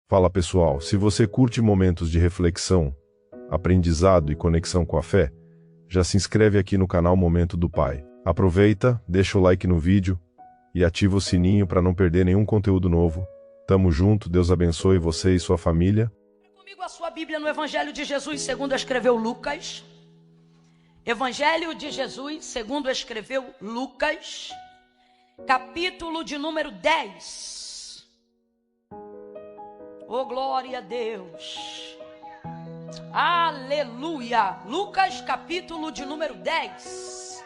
Fala pessoal, se você curte momentos de reflexão, aprendizado e conexão com a fé, já se inscreve aqui no canal Momento do Pai. Aproveita, deixa o like no vídeo e ativa o sininho para não perder nenhum conteúdo novo. Tamo junto, Deus abençoe você e sua família. Comigo a sua Bíblia no Evangelho de Jesus segundo escreveu Lucas. Evangelho de Jesus segundo escreveu Lucas, capítulo de número 10. Oh, glória a Deus. Aleluia. Lucas, capítulo de número 10.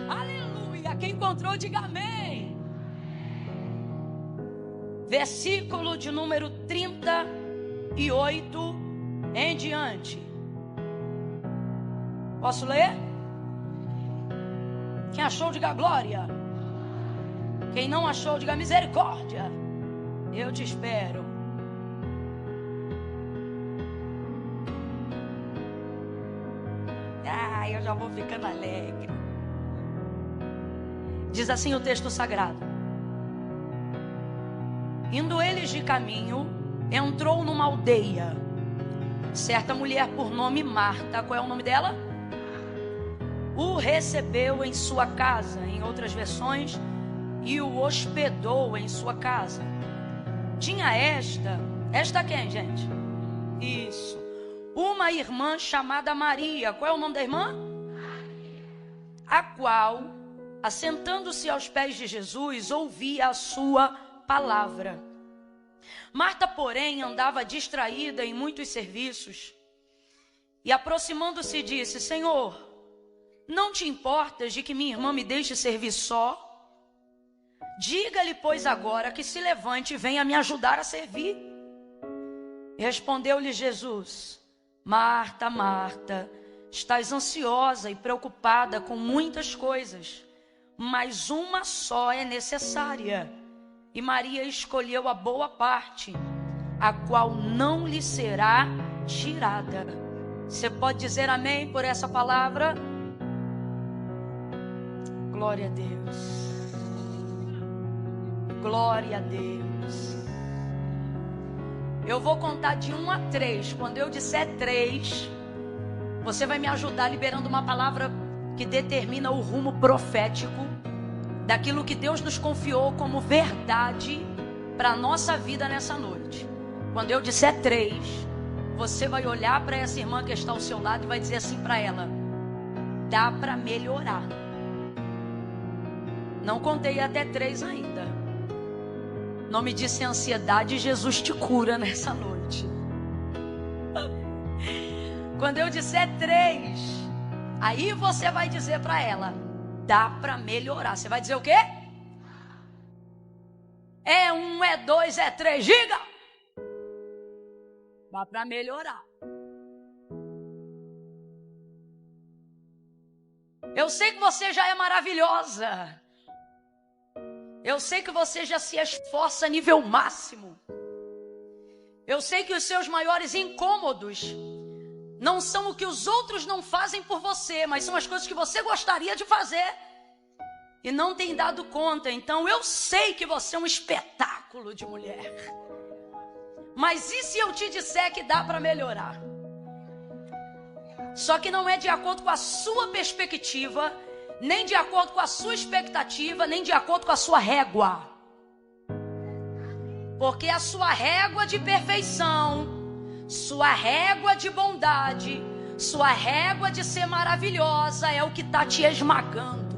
Aleluia. Quem encontrou, diga amém. Versículo de número 38 em diante. Posso ler? Quem achou, diga glória. Quem não achou, diga misericórdia. Eu te espero. Eu já vou ficando alegre. Diz assim o texto sagrado: indo eles de caminho, entrou numa aldeia. Certa mulher por nome Marta, qual é o nome dela? O recebeu em sua casa, em outras versões, e o hospedou em sua casa. Tinha esta quem, gente? Isso, uma irmã chamada Maria. Qual é o nome da irmã? A qual, assentando-se aos pés de Jesus, ouvia a sua palavra. Marta, porém, andava distraída em muitos serviços e, aproximando-se, disse: Senhor, não te importas de que minha irmã me deixe servir só? Diga-lhe, pois, agora que se levante e venha me ajudar a servir. Respondeu-lhe Jesus: Marta, Marta, estás ansiosa e preocupada com muitas coisas, mas uma só é necessária. E Maria escolheu a boa parte, a qual não lhe será tirada. Você pode dizer amém por essa palavra? Glória a Deus. Glória a Deus. Eu vou contar de 1 a 3. Quando eu disser 3, você vai me ajudar liberando uma palavra que determina o rumo profético daquilo que Deus nos confiou como verdade para a nossa vida nessa noite. Quando eu disser 3, você vai olhar para essa irmã que está ao seu lado e vai dizer assim para ela: dá para melhorar. Não contei até 3 ainda. Não me disse ansiedade, Jesus te cura nessa noite. Quando eu disser 3, aí você vai dizer para ela: dá para melhorar. Você vai dizer o quê? É 1, é 2, é 3. Diga! Dá para melhorar. Eu sei que você já é maravilhosa. Eu sei que você já se esforça a nível máximo. Eu sei que os seus maiores incômodos não são o que os outros não fazem por você, mas são as coisas que você gostaria de fazer e não tem dado conta. Então eu sei que você é um espetáculo de mulher. Mas e se eu te disser que dá para melhorar? Só que não é de acordo com a sua perspectiva, nem de acordo com a sua expectativa, nem de acordo com a sua régua. Porque a sua régua de perfeição, sua régua de bondade, sua régua de ser maravilhosa é o que está te esmagando.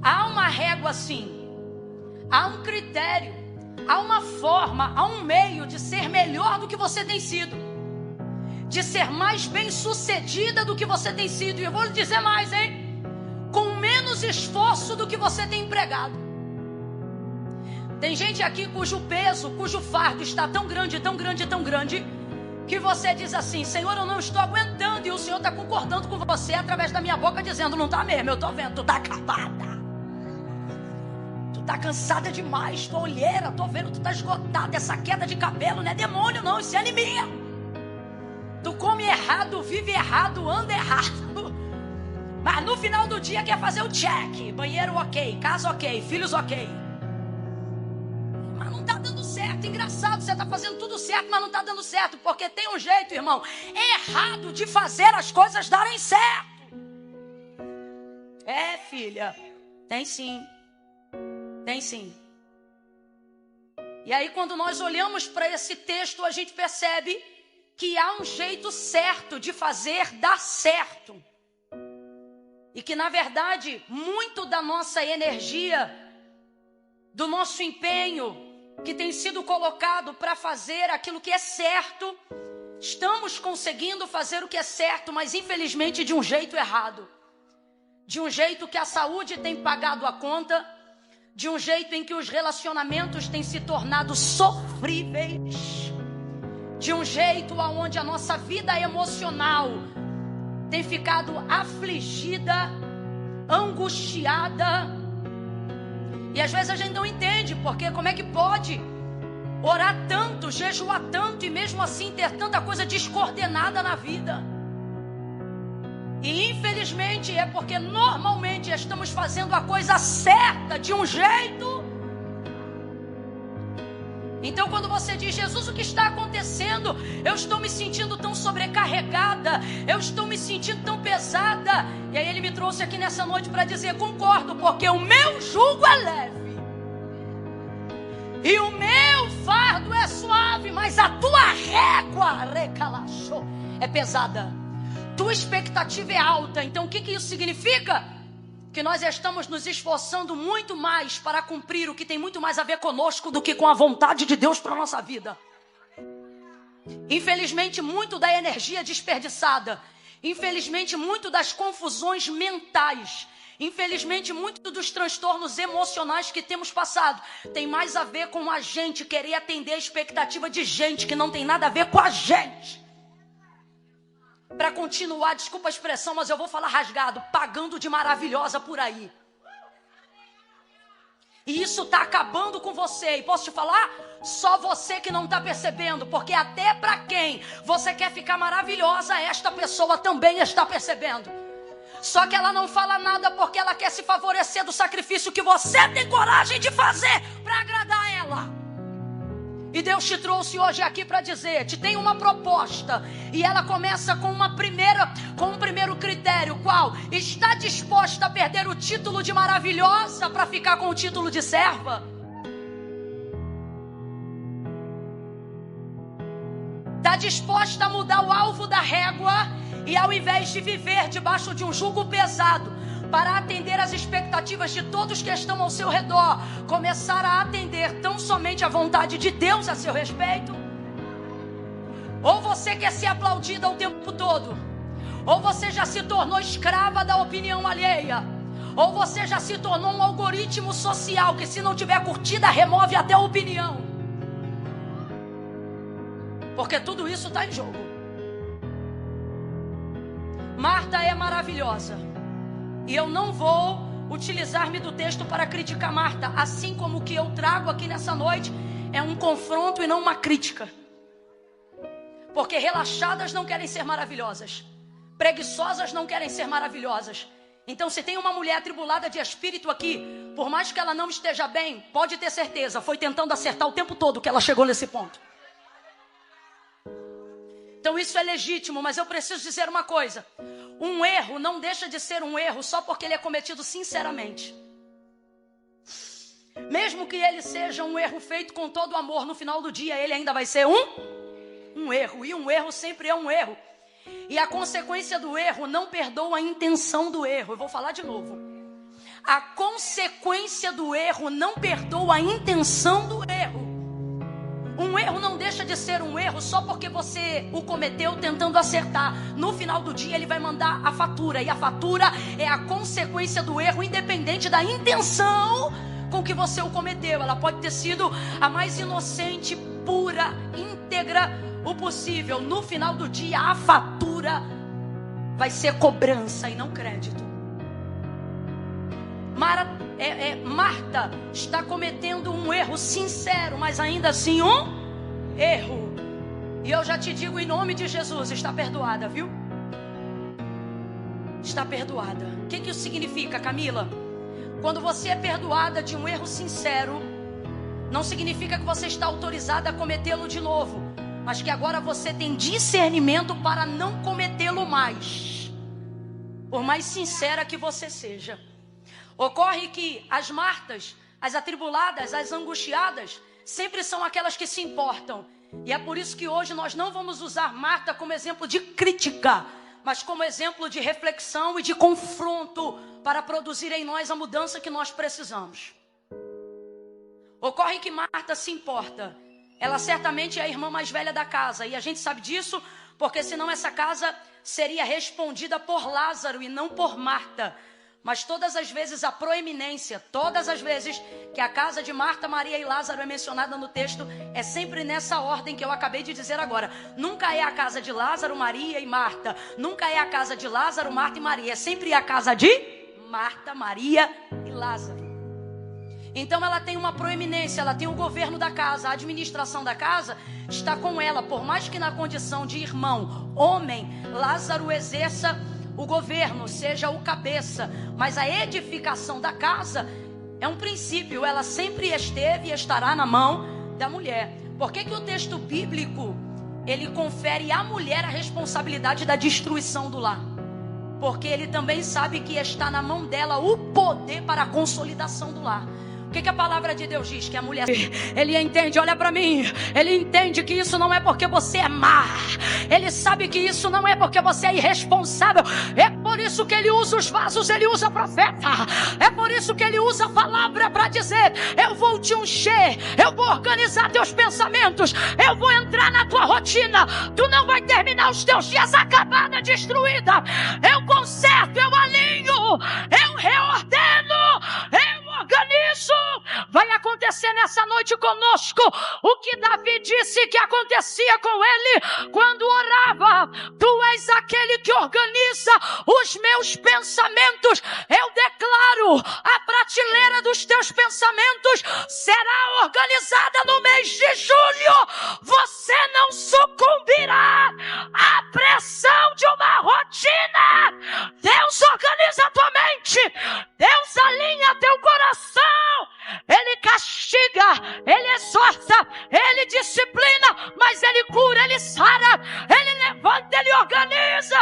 Há uma régua sim, há um critério, há uma forma, há um meio de ser melhor do que você tem sido, de ser mais bem sucedida do que você tem sido. E eu vou lhe dizer mais, hein? Com menos esforço do que você tem empregado. Tem gente aqui cujo peso, cujo fardo está tão grande, tão grande, tão grande, que você diz assim: Senhor, eu não estou aguentando. E o Senhor está concordando com você através da minha boca, dizendo: não está mesmo, eu estou vendo, tu está acabada. Tu Tá cansada demais, tua olheira, tô vendo tu tá esgotada. Essa queda de cabelo não é demônio não, isso é anemia. Tu come errado, vive errado, anda errado. Mas no final do dia quer fazer o check. Banheiro ok, casa ok, filhos ok. Mas não tá dando certo. Engraçado, você tá fazendo tudo certo, mas não tá dando certo. Porque tem um jeito, irmão, errado de fazer as coisas darem certo. É, filha, tem sim. Tem sim. E aí quando nós olhamos para esse texto, a gente percebe que há um jeito certo de fazer dar certo. E que na verdade, muito da nossa energia, do nosso empenho, que tem sido colocado para fazer aquilo que é certo, estamos conseguindo fazer o que é certo, mas infelizmente de um jeito errado. De um jeito que a saúde tem pagado a conta, de um jeito em que os relacionamentos têm se tornado sofríveis, de um jeito onde a nossa vida emocional tem ficado afligida, angustiada. E às vezes a gente não entende, porque como é que pode orar tanto, jejuar tanto e mesmo assim ter tanta coisa descoordenada na vida? E infelizmente é porque normalmente estamos fazendo a coisa certa de um jeito. Então quando você diz, Jesus, o que está acontecendo? Eu estou me sentindo tão sobrecarregada, eu estou me sentindo tão pesada. E aí ele me trouxe aqui nessa noite para dizer, concordo, porque o meu jugo é leve e o meu fardo é suave, mas a tua régua, recalachou, é pesada. Tua expectativa é alta. Então o que isso significa? Que nós estamos nos esforçando muito mais para cumprir o que tem muito mais a ver conosco do que com a vontade de Deus para a nossa vida. Infelizmente, muito da energia desperdiçada. Infelizmente, muito das confusões mentais. Infelizmente, muito dos transtornos emocionais que temos passado tem mais a ver com a gente querer atender a expectativa de gente que não tem nada a ver com a gente. Para continuar, desculpa a expressão, mas eu vou falar rasgado, pagando de maravilhosa por aí. E isso está acabando com você. E posso te falar? Só você que não está percebendo. Porque até para quem você quer ficar maravilhosa, esta pessoa também está percebendo. Só que ela não fala nada porque ela quer se favorecer do sacrifício que você tem coragem de fazer para agradar ela. E Deus te trouxe hoje aqui para dizer, te tem uma proposta. E ela começa com um primeiro critério. Qual? Está disposta a perder o título de maravilhosa para ficar com o título de serva? Está disposta a mudar o alvo da régua e ao invés de viver debaixo de um jugo pesado, para atender as expectativas de todos que estão ao seu redor, começar a atender tão somente a vontade de Deus a seu respeito? Ou você quer ser aplaudida o tempo todo? Ou você já se tornou escrava da opinião alheia? Ou você já se tornou um algoritmo social que, se não tiver curtida, remove até a opinião? Porque tudo isso está em jogo. Marta é maravilhosa. E eu não vou utilizar-me do texto para criticar Marta, assim como o que eu trago aqui nessa noite é um confronto e não uma crítica. Porque relaxadas não querem ser maravilhosas, preguiçosas não querem ser maravilhosas. Então, se tem uma mulher atribulada de espírito aqui, por mais que ela não esteja bem, pode ter certeza, foi tentando acertar o tempo todo que ela chegou nesse ponto. Então isso é legítimo, mas eu preciso dizer uma coisa. Um erro não deixa de ser um erro só porque ele é cometido sinceramente. Mesmo que ele seja um erro feito com todo amor, no final do dia ele ainda vai ser um erro. E um erro sempre é um erro. E a consequência do erro não perdoa a intenção do erro. Eu vou falar de novo. A consequência do erro não perdoa a intenção do erro. Um erro não deixa de ser um erro só porque você o cometeu tentando acertar. No final do dia ele vai mandar a fatura. E a fatura é a consequência do erro, independente da intenção com que você o cometeu. Ela pode ter sido a mais inocente, pura, íntegra o possível. No final do dia a fatura vai ser cobrança e não crédito. Marta está cometendo um erro sincero, mas ainda assim um erro. E eu já te digo em nome de Jesus, está perdoada, viu? Está perdoada. O que isso significa, Camila? Quando você é perdoada de um erro sincero, não significa que você está autorizada a cometê-lo de novo, mas que agora você tem discernimento para não cometê-lo mais, por mais sincera que você seja. Ocorre que as Martas, as atribuladas, as angustiadas, sempre são aquelas que se importam. E é por isso que hoje nós não vamos usar Marta como exemplo de crítica, mas como exemplo de reflexão e de confronto para produzir em nós a mudança que nós precisamos. Ocorre que Marta se importa. Ela certamente é a irmã mais velha da casa. E a gente sabe disso porque senão essa casa seria respondida por Lázaro e não por Marta. Mas todas as vezes a proeminência, todas as vezes que a casa de Marta, Maria e Lázaro é mencionada no texto, é sempre nessa ordem que eu acabei de dizer agora. Nunca é a casa de Lázaro, Maria e Marta. Nunca é a casa de Lázaro, Marta e Maria. É sempre a casa de Marta, Maria e Lázaro. Então ela tem uma proeminência, ela tem o governo da casa, a administração da casa está com ela. Por mais que na condição de irmão, homem, Lázaro exerça o governo, seja o cabeça, mas a edificação da casa é um princípio, ela sempre esteve e estará na mão da mulher. Por que o texto bíblico, ele confere à mulher a responsabilidade da destruição do lar? Porque ele também sabe que está na mão dela o poder para a consolidação do lar. O que a palavra de Deus diz? Que a mulher, ele entende, olha para mim, ele entende que isso não é porque você é má, ele sabe que isso não é porque você é irresponsável, é por isso que ele usa os vasos, ele usa profeta, é por isso que ele usa a palavra para dizer, eu vou te ungir, eu vou organizar teus pensamentos, eu vou entrar na tua rotina, tu não vai terminar os teus dias acabada, destruída, eu conserto, eu alinho, eu reordeno, eu organizo. Vai acontecer nessa noite conosco o que Davi disse que acontecia com ele quando orava. Tu és aquele que organiza os meus pensamentos. Eu declaro, a prateleira dos teus pensamentos será organizada no mês de julho. Você não sucumbirá à pressão de uma rotina. Deus organiza a tua mente, Deus alinha teu coração, ele castiga, ele exorta, ele disciplina, mas ele cura, ele sara, ele levanta, ele organiza.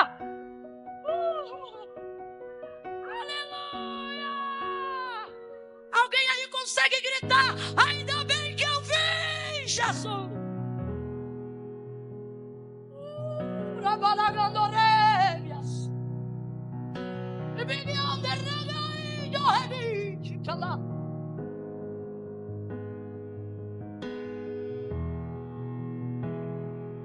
Aleluia! Alguém aí consegue gritar, ainda bem que eu vi Jesus.